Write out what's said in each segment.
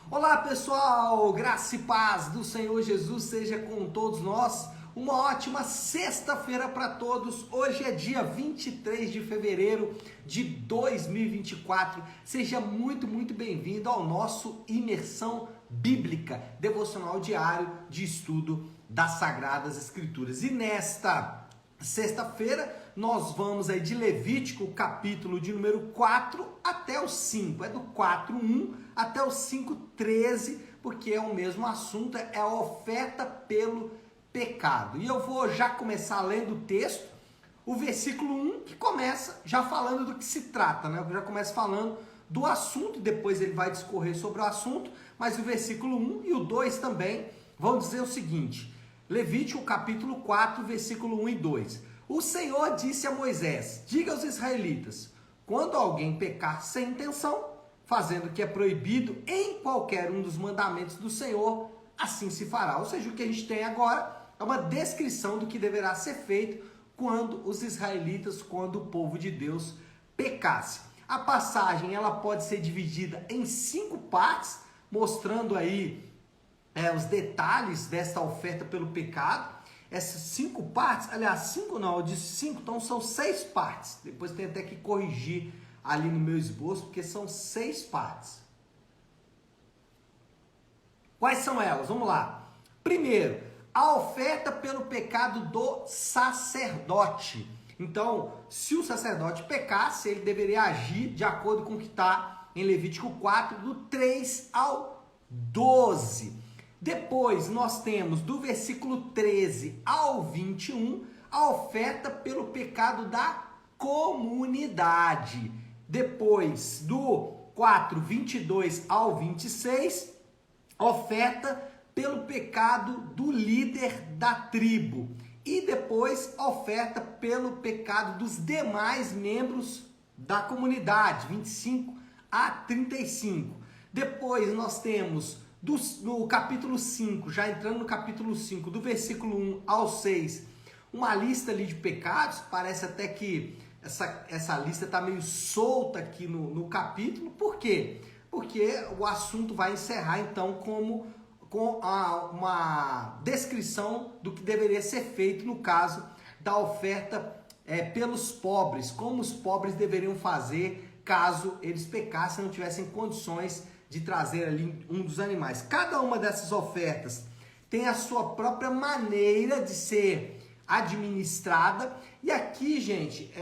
Olá pessoal, graça e paz do Senhor Jesus seja com todos nós. Uma ótima sexta-feira para todos. Hoje é dia 23 de fevereiro de 2024. Seja muito bem-vindo ao nosso Imersão Bíblica, devocional diário de estudo das Sagradas Escrituras. E nesta sexta-feira nós vamos aí de Levítico, capítulo de número 4 até o 5. É do 4:1 até o 5:13, porque é o mesmo assunto, é a oferta pelo pecado. E eu vou já começar lendo o texto, o versículo 1, que começa já falando do que se trata, né? Eu já começo falando do assunto, depois ele vai discorrer sobre o assunto, mas o versículo 1 e o 2 também vão dizer o seguinte: Levítico capítulo 4, versículo 1 e 2. O Senhor disse a Moisés: diga aos israelitas, quando alguém pecar sem intenção, fazendo o que é proibido em qualquer um dos mandamentos do Senhor, assim se fará. Ou seja, o que a gente tem agora é uma descrição do que deverá ser feito quando os israelitas, quando o povo de Deus pecasse. A passagem ela pode ser dividida em 5 partes, mostrando aí os detalhes desta oferta pelo pecado. Essas 5 partes, aliás, 5 não, eu disse 5, então são 6 partes. Depois tem até que corrigir ali no meu esboço, porque são 6 partes. Quais são elas? Vamos lá. Primeiro, a oferta pelo pecado do sacerdote. Então, se o sacerdote pecasse, ele deveria agir de acordo com o que está em Levítico 4, do 3 ao 12. Depois nós temos do versículo 13 ao 21 a oferta pelo pecado da comunidade. Depois do 4, 22 ao 26, oferta pelo pecado do líder da tribo. E depois oferta pelo pecado dos demais membros da comunidade, 25 a 35. Depois nós temos no capítulo 5, já entrando no capítulo 5, do versículo 1 ao 6, uma lista ali de pecados. Parece até que essa lista está meio solta aqui no capítulo. Por quê? Porque o assunto vai encerrar então com uma descrição do que deveria ser feito no caso da oferta pelos pobres, como os pobres deveriam fazer caso eles pecassem e não tivessem condições de trazer ali um dos animais. Cada uma dessas ofertas tem a sua própria maneira de ser administrada. E aqui, gente,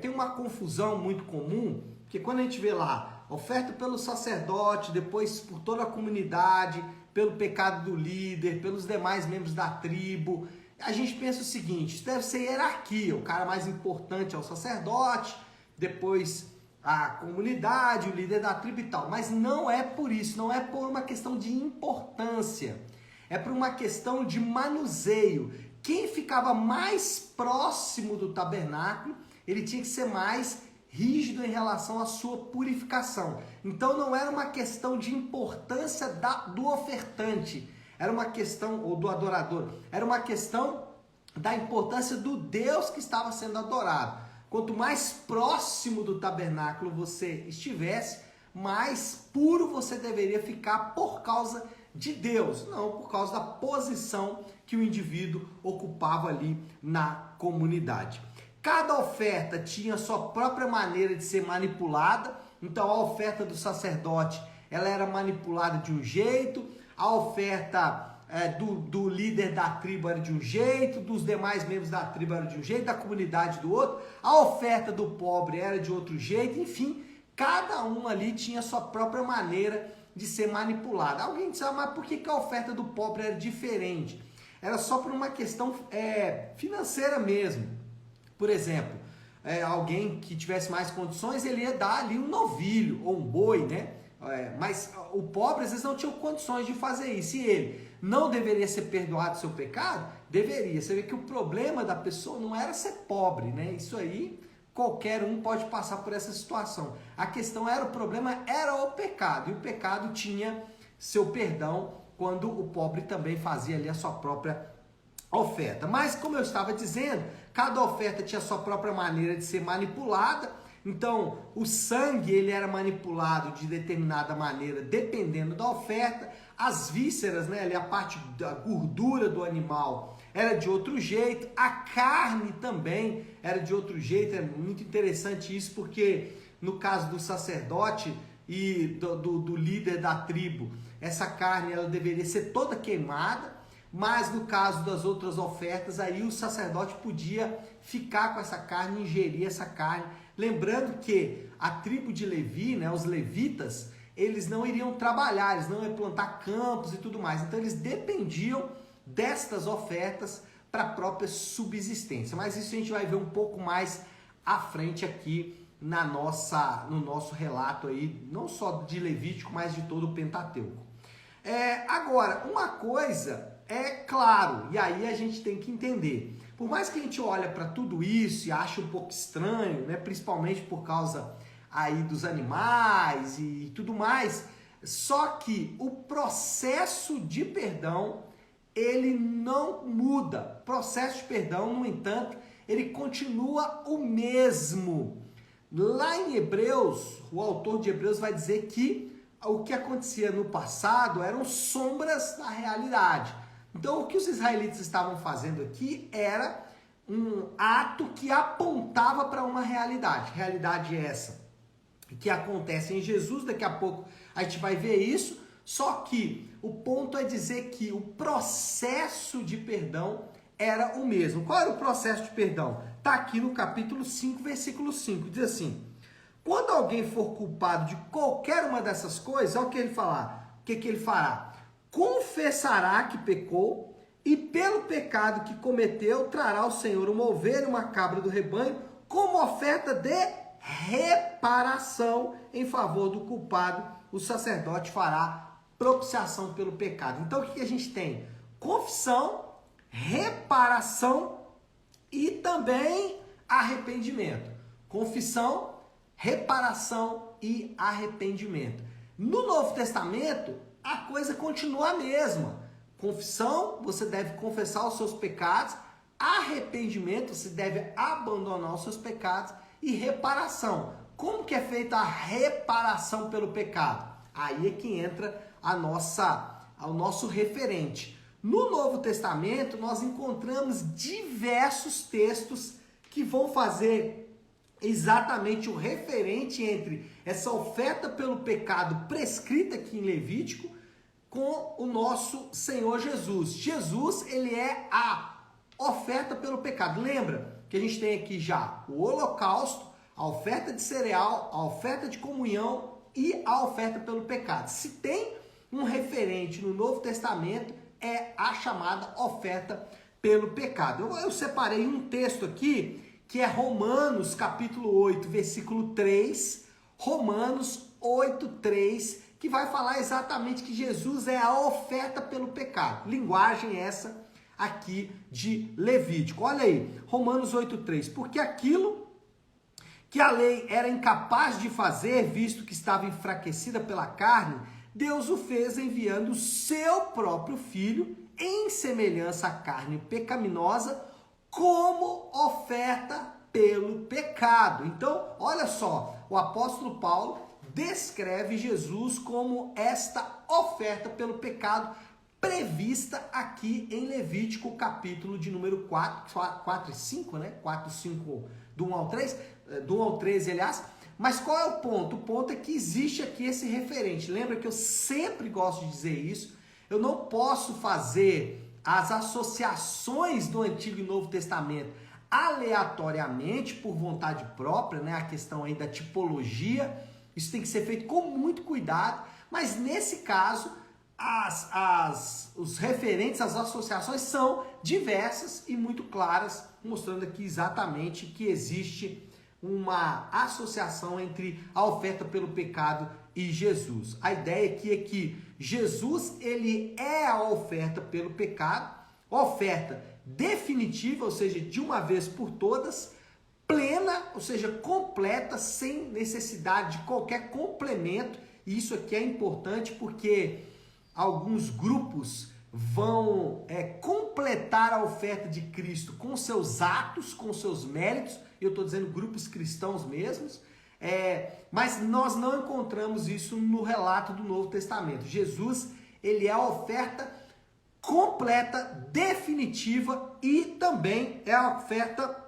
tem uma confusão muito comum, porque quando a gente vê lá, oferta pelo sacerdote, depois por toda a comunidade, pelo pecado do líder, pelos demais membros da tribo, a gente pensa o seguinte: isso deve ser hierarquia, o cara mais importante é o sacerdote, depois a comunidade, o líder da tribo e tal. Mas não é por isso, não é por uma questão de importância, é por uma questão de manuseio. Quem ficava mais próximo do tabernáculo, ele tinha que ser mais rígido em relação à sua purificação. Então não era uma questão de importância do ofertante, era uma questão, ou do adorador, era uma questão da importância do Deus que estava sendo adorado. Quanto mais próximo do tabernáculo você estivesse, mais puro você deveria ficar por causa de Deus, não por causa da posição que o indivíduo ocupava ali na comunidade. Cada oferta tinha sua própria maneira de ser manipulada. Então a oferta do sacerdote ela era manipulada de um jeito, a oferta do líder da tribo era de um jeito, dos demais membros da tribo era de um jeito, da comunidade do outro, a oferta do pobre era de outro jeito. Enfim, cada um ali tinha sua própria maneira de ser manipulada. Alguém disse: mas por que a oferta do pobre era diferente? Era só por uma questão financeira mesmo. Por exemplo, alguém que tivesse mais condições, ele ia dar ali um novilho ou um boi, né? Mas o pobre às vezes não tinha condições de fazer isso. E ele não deveria ser perdoado seu pecado? Deveria. Você vê que o problema da pessoa não era ser pobre, né? Isso aí, qualquer um pode passar por essa situação. A questão era, o problema era o pecado. E o pecado tinha seu perdão quando o pobre também fazia ali a sua própria oferta. Mas, como eu estava dizendo, cada oferta tinha a sua própria maneira de ser manipulada. Então, o sangue ele era manipulado de determinada maneira, dependendo da oferta. As vísceras, né, ali a parte da gordura do animal era de outro jeito. A carne também era de outro jeito. É muito interessante isso, porque no caso do sacerdote e do líder da tribo, essa carne ela deveria ser toda queimada. Mas no caso das outras ofertas, aí o sacerdote podia ficar com essa carne, ingerir essa carne. Lembrando que a tribo de Levi, né, os levitas, eles não iriam trabalhar, eles não iam plantar campos e tudo mais. Então eles dependiam destas ofertas para a própria subsistência. Mas isso a gente vai ver um pouco mais à frente aqui no nosso relato aí, não só de Levítico, mas de todo o Pentateuco. Agora, uma coisa é claro, e aí a gente tem que entender. Por mais que a gente olhe para tudo isso e ache um pouco estranho, né, principalmente por causa aí dos animais e tudo mais, só que o processo de perdão, ele não muda. O processo de perdão, no entanto, ele continua o mesmo. Lá em Hebreus, o autor de Hebreus vai dizer que o que acontecia no passado eram sombras da realidade. Então, o que os israelitas estavam fazendo aqui era um ato que apontava para uma realidade. Realidade essa que acontece em Jesus, daqui a pouco a gente vai ver isso, só que o ponto é dizer que o processo de perdão era o mesmo. Qual era o processo de perdão? Está aqui no capítulo 5, versículo 5, diz assim: quando alguém for culpado de qualquer uma dessas coisas, olha o que ele falar. O que ele fará? Confessará que pecou e pelo pecado que cometeu trará ao Senhor uma ovelha e uma cabra do rebanho como oferta de reparação em favor do culpado. O sacerdote fará propiciação pelo pecado. Então o que a gente tem? Confissão, reparação e também arrependimento. Confissão, reparação e arrependimento. No Novo Testamento, a coisa continua a mesma. Confissão, você deve confessar os seus pecados. Arrependimento, você deve abandonar os seus pecados. E reparação. Como que é feita a reparação pelo pecado? Aí é que entra o nosso referente. No Novo Testamento, nós encontramos diversos textos que vão fazer exatamente o referente entre essa oferta pelo pecado prescrita aqui em Levítico com o nosso Senhor Jesus. Jesus, ele é a oferta pelo pecado. Lembra que a gente tem aqui já o holocausto, a oferta de cereal, a oferta de comunhão e a oferta pelo pecado. Se tem um referente no Novo Testamento, é a chamada oferta pelo pecado. Eu separei um texto aqui que é Romanos capítulo 8, versículo 3, Romanos 8, 3, que vai falar exatamente que Jesus é a oferta pelo pecado. Linguagem essa aqui de Levítico. Olha aí, Romanos 8, 3. Porque aquilo que a lei era incapaz de fazer, visto que estava enfraquecida pela carne, Deus o fez enviando o seu próprio Filho em semelhança à carne pecaminosa, como oferta pelo pecado. Então, olha só, o apóstolo Paulo descreve Jesus como esta oferta pelo pecado prevista aqui em Levítico, capítulo de número 4 e 5, né? 4 e 5, do 1 ao 3, do 1 ao 13, aliás. Mas qual é o ponto? O ponto é que existe aqui esse referente. Lembra que eu sempre gosto de dizer isso? Eu não posso fazer as associações do Antigo e Novo Testamento aleatoriamente, por vontade própria, né? A questão aí da tipologia, isso tem que ser feito com muito cuidado, mas nesse caso, os referentes, as associações são diversas e muito claras, mostrando aqui exatamente que existe uma associação entre a oferta pelo pecado e Jesus. A ideia aqui é que Jesus, ele é a oferta pelo pecado, oferta definitiva, ou seja, de uma vez por todas, plena, ou seja, completa, sem necessidade de qualquer complemento. E isso aqui é importante porque alguns grupos vão completar a oferta de Cristo com seus atos, com seus méritos. Eu estou dizendo grupos cristãos mesmos. Mas nós não encontramos isso no relato do Novo Testamento. Jesus, ele é a oferta completa, definitiva e também é a oferta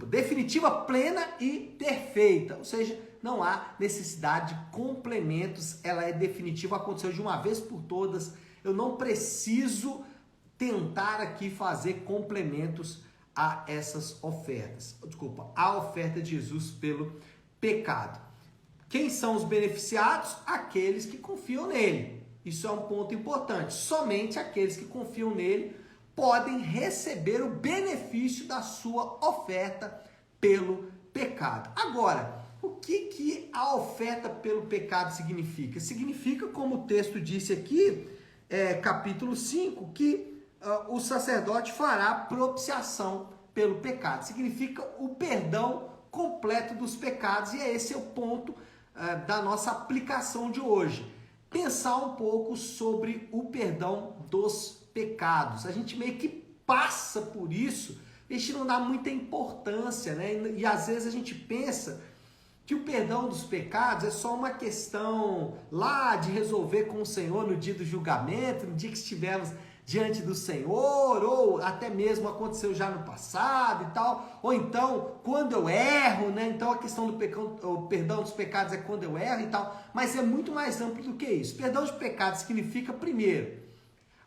definitiva, plena e perfeita. Ou seja, não há necessidade de complementos, ela é definitiva, aconteceu de uma vez por todas. Eu não preciso tentar aqui fazer complementos a essas ofertas. A oferta de Jesus pelo pecado. Quem são os beneficiados? Aqueles que confiam nele. Isso é um ponto importante. Somente aqueles que confiam nele podem receber o benefício da sua oferta pelo pecado. Agora, o que a oferta pelo pecado significa? Significa, como o texto disse aqui, capítulo 5, que o sacerdote fará propiciação pelo pecado. Significa o perdão completo dos pecados, e esse é o ponto da nossa aplicação de hoje. Pensar um pouco sobre o perdão dos pecados. A gente meio que passa por isso, a gente não dá muita importância, né? E às vezes a gente pensa que o perdão dos pecados é só uma questão lá de resolver com o Senhor no dia do julgamento, no dia que estivermos diante do Senhor, ou até mesmo aconteceu já no passado e tal, ou então quando eu erro, né? Então a questão do o perdão dos pecados é quando eu erro e tal, mas é muito mais amplo do que isso. Perdão de pecados significa, primeiro,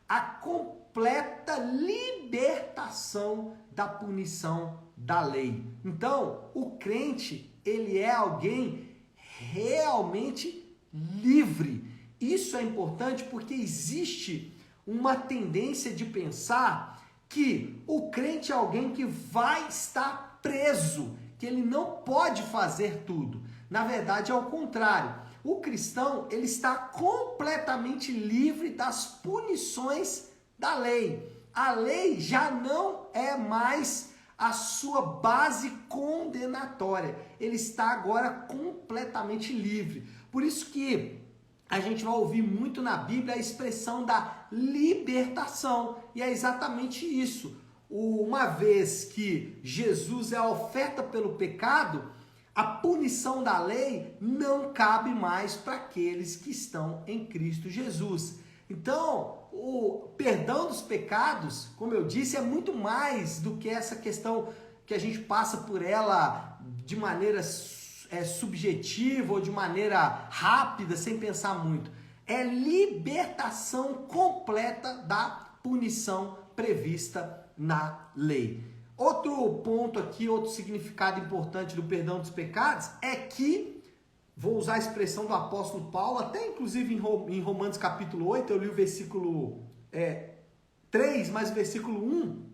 a completa libertação da punição da lei. Então, o crente, ele é alguém realmente livre. Isso é importante porque existe uma tendência de pensar que o crente é alguém que vai estar preso, que ele não pode fazer tudo. Na verdade, é o contrário. O cristão, ele está completamente livre das punições da lei. A lei já não é mais a sua base condenatória. Ele está agora completamente livre. Por isso que a gente vai ouvir muito na Bíblia a expressão da libertação. E é exatamente isso. Uma vez que Jesus é a oferta pelo pecado, a punição da lei não cabe mais para aqueles que estão em Cristo Jesus. Então, o perdão dos pecados, como eu disse, é muito mais do que essa questão que a gente passa por ela de maneira subjetiva ou de maneira rápida, sem pensar muito. É libertação completa da punição prevista na lei. Outro ponto aqui, outro significado importante do perdão dos pecados é que, vou usar a expressão do apóstolo Paulo, até inclusive em Romanos capítulo 8, eu li o versículo 3, mas o versículo 1,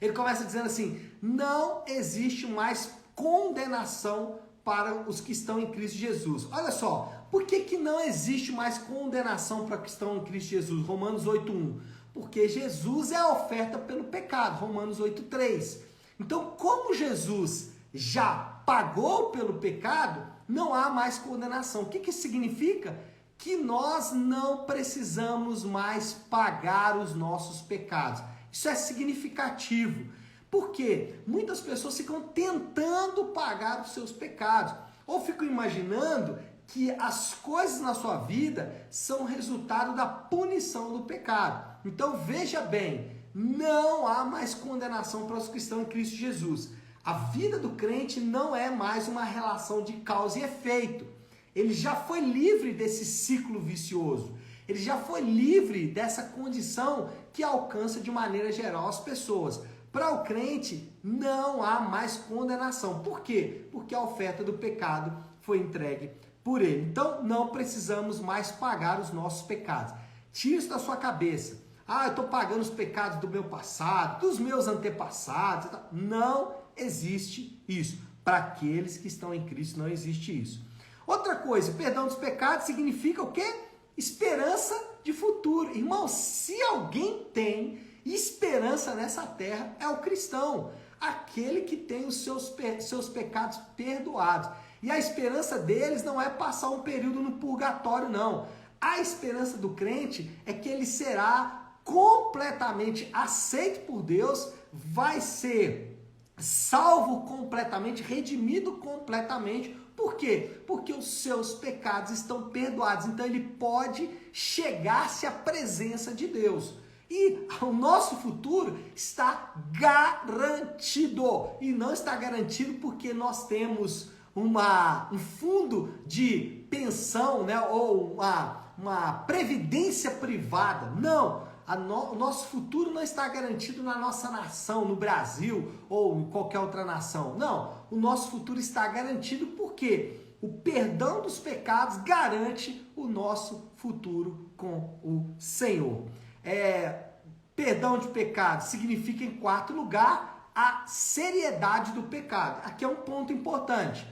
ele começa dizendo assim: não existe mais condenação para os que estão em Cristo Jesus. Olha só, por que não existe mais condenação para os que estão em Cristo Jesus? Romanos 8:1. Porque Jesus é a oferta pelo pecado, Romanos 8:3. Então, como Jesus já pagou pelo pecado, não há mais condenação. O que isso significa? Que nós não precisamos mais pagar os nossos pecados. Isso é significativo. Por quê? Muitas pessoas ficam tentando pagar os seus pecados, ou ficam imaginando que as coisas na sua vida são resultado da punição do pecado. Então veja bem, não há mais condenação para os que estão em Cristo Jesus. A vida do crente não é mais uma relação de causa e efeito. Ele já foi livre desse ciclo vicioso. Ele já foi livre dessa condição que alcança de maneira geral as pessoas. Para o crente não há mais condenação. Por quê? Porque a oferta do pecado foi entregue por ele. Então não precisamos mais pagar os nossos pecados. Tire isso da sua cabeça. Eu estou pagando os pecados do meu passado, dos meus antepassados. Não existe isso. Para aqueles que estão em Cristo não existe isso. Outra coisa, perdão dos pecados significa o quê? Esperança de futuro. Irmão, se alguém tem esperança nessa terra, é o cristão. Aquele que tem os seus pecados perdoados. E a esperança deles não é passar um período no purgatório, não. A esperança do crente é que ele será completamente aceito por Deus, vai ser salvo completamente, redimido completamente. Por quê? Porque os seus pecados estão perdoados. Então ele pode chegar-se à presença de Deus. E o nosso futuro está garantido. E não está garantido porque nós temos um fundo de pensão, né? Ou uma previdência privada. Não. O nosso futuro não está garantido na nossa nação, no Brasil ou em qualquer outra nação. Não, o nosso futuro está garantido porque o perdão dos pecados garante o nosso futuro com o Senhor. Perdão de pecados significa, em quarto lugar, a seriedade do pecado. Aqui é um ponto importante.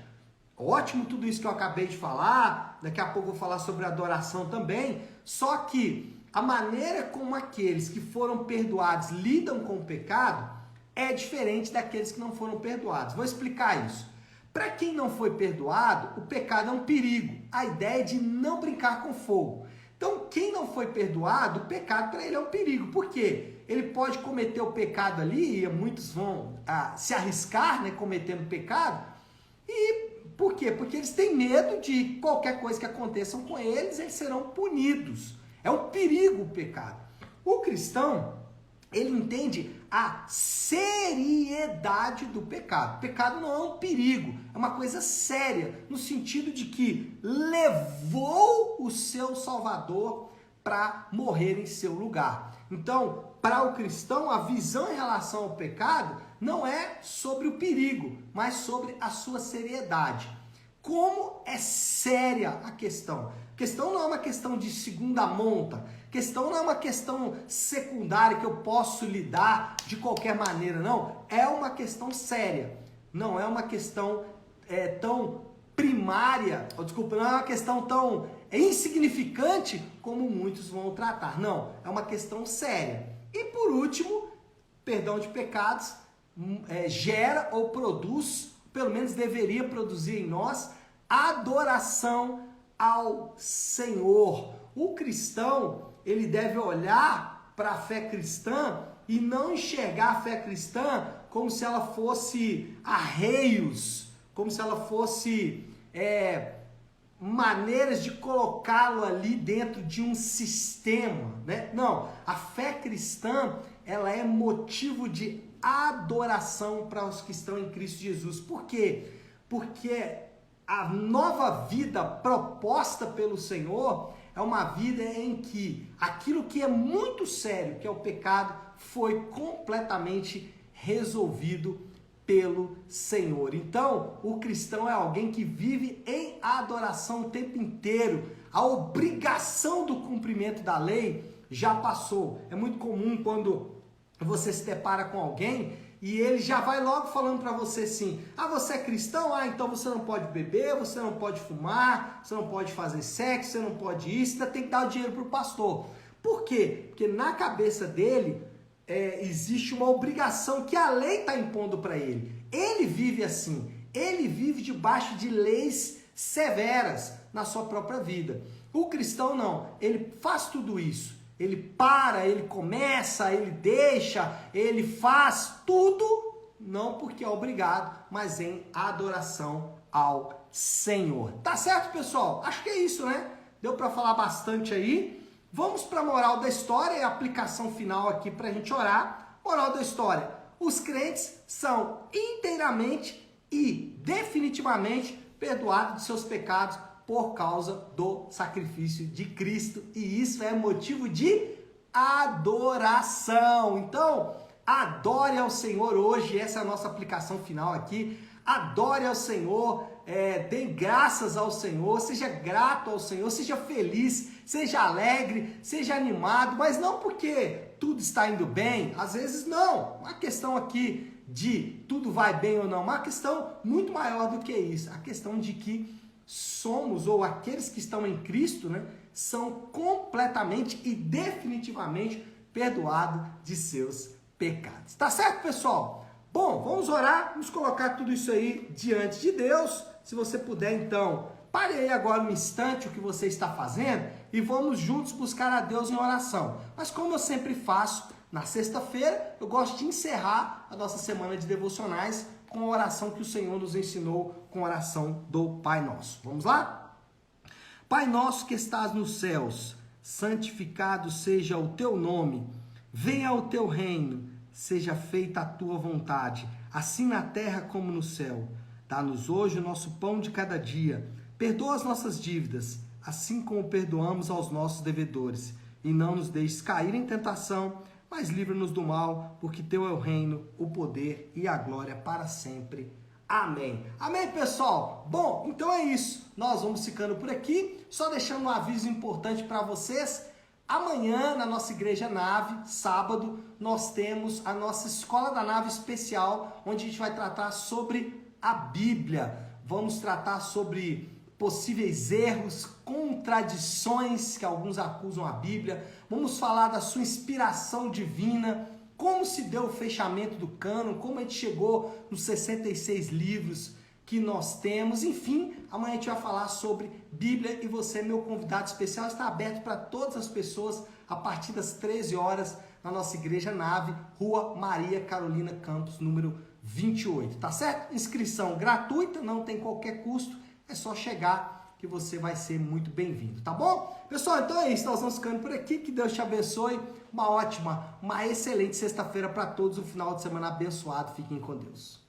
Ótimo tudo isso que eu acabei de falar, daqui a pouco eu vou falar sobre adoração também, só que a maneira como aqueles que foram perdoados lidam com o pecado é diferente daqueles que não foram perdoados. Vou explicar isso. Para quem não foi perdoado, o pecado é um perigo. A ideia é de não brincar com fogo. Então, quem não foi perdoado, o pecado para ele é um perigo. Por quê? Ele pode cometer o pecado ali, e muitos vão se arriscar, né, cometendo pecado. E por quê? Porque eles têm medo de qualquer coisa que aconteça com eles, eles serão punidos. É um perigo o pecado. O cristão, ele entende a seriedade do pecado. O pecado não é um perigo, é uma coisa séria, no sentido de que levou o seu Salvador para morrer em seu lugar. Então, para o cristão, a visão em relação ao pecado não é sobre o perigo, mas sobre a sua seriedade. Como é séria a questão? A questão não é uma questão de segunda monta, a questão não é uma questão secundária que eu posso lidar de qualquer maneira, não. É uma questão séria, não é uma questão tão primária, não é uma questão tão insignificante como muitos vão tratar, não. É uma questão séria. E por último, perdão de pecados gera ou produz, pelo menos deveria produzir em nós, adoração ao Senhor. O cristão, ele deve olhar para a fé cristã e não enxergar a fé cristã como se ela fosse arreios, como se ela fosse maneiras de colocá-lo ali dentro de um sistema, né? Não, a fé cristã, ela é motivo de adoração para os que estão em Cristo Jesus. Por quê? Porque a nova vida proposta pelo Senhor é uma vida em que aquilo que é muito sério, que é o pecado, foi completamente resolvido pelo Senhor. Então, o cristão é alguém que vive em adoração o tempo inteiro. A obrigação do cumprimento da lei já passou. É muito comum quando você se depara com alguém e ele já vai logo falando para você assim: você é cristão? Então você não pode beber, você não pode fumar, você não pode fazer sexo, você não pode isso, você tem que dar o dinheiro para o pastor. Por quê? Porque na cabeça dele existe uma obrigação que a lei está impondo para ele. Ele vive assim, ele vive debaixo de leis severas na sua própria vida. O cristão não, ele faz tudo isso. Ele para, ele começa, ele deixa, ele faz tudo, não porque é obrigado, mas em adoração ao Senhor. Tá certo, pessoal? Acho que é isso, né? Deu para falar bastante aí. Vamos para a moral da história e a aplicação final aqui para a gente orar. Moral da história: os crentes são inteiramente e definitivamente perdoados de seus pecados por causa do sacrifício de Cristo, e isso é motivo de adoração. Então, adore ao Senhor hoje, essa é a nossa aplicação final aqui. Adore ao Senhor, dê graças ao Senhor, seja grato ao Senhor, seja feliz, seja alegre, seja animado, mas não porque tudo está indo bem, às vezes não. Uma questão aqui de tudo vai bem ou não, uma questão muito maior do que isso, a questão de que somos, ou aqueles que estão em Cristo, né, são completamente e definitivamente perdoados de seus pecados. Tá certo, pessoal? Bom, vamos orar, vamos colocar tudo isso aí diante de Deus. Se você puder, então, pare aí agora um instante o que você está fazendo e vamos juntos buscar a Deus em oração. Mas como eu sempre faço, Na sexta-feira, eu gosto de encerrar a nossa semana de devocionais com a oração que o Senhor nos ensinou, com a oração do Pai Nosso. Vamos lá? Pai nosso que estás nos céus, santificado seja o teu nome, venha o teu reino, seja feita a tua vontade, assim na terra como no céu. Dá-nos hoje o nosso pão de cada dia, perdoa as nossas dívidas, assim como perdoamos aos nossos devedores, e não nos deixes cair em tentação, mas livra-nos do mal, porque teu é o reino, o poder e a glória para sempre. Amém. Amém, pessoal? Bom, então é isso. Nós vamos ficando por aqui. Só deixando um aviso importante para vocês. Amanhã, na nossa Igreja Nave, sábado, nós temos a nossa Escola da Nave especial, onde a gente vai tratar sobre a Bíblia. Vamos tratar sobre possíveis erros, contradições que alguns acusam a Bíblia. Vamos falar da sua inspiração divina, como se deu o fechamento do cânon, como a gente chegou nos 66 livros que nós temos. Enfim, amanhã a gente vai falar sobre Bíblia e você, meu convidado especial, está aberto para todas as pessoas a partir das 13 horas na nossa Igreja Nave, Rua Maria Carolina Campos, número 28, tá certo? Inscrição gratuita, não tem qualquer custo, é só chegar que você vai ser muito bem-vindo, tá bom? Pessoal, então é isso, nós vamos ficando por aqui, que Deus te abençoe, uma excelente sexta-feira para todos, um final de semana abençoado, fiquem com Deus.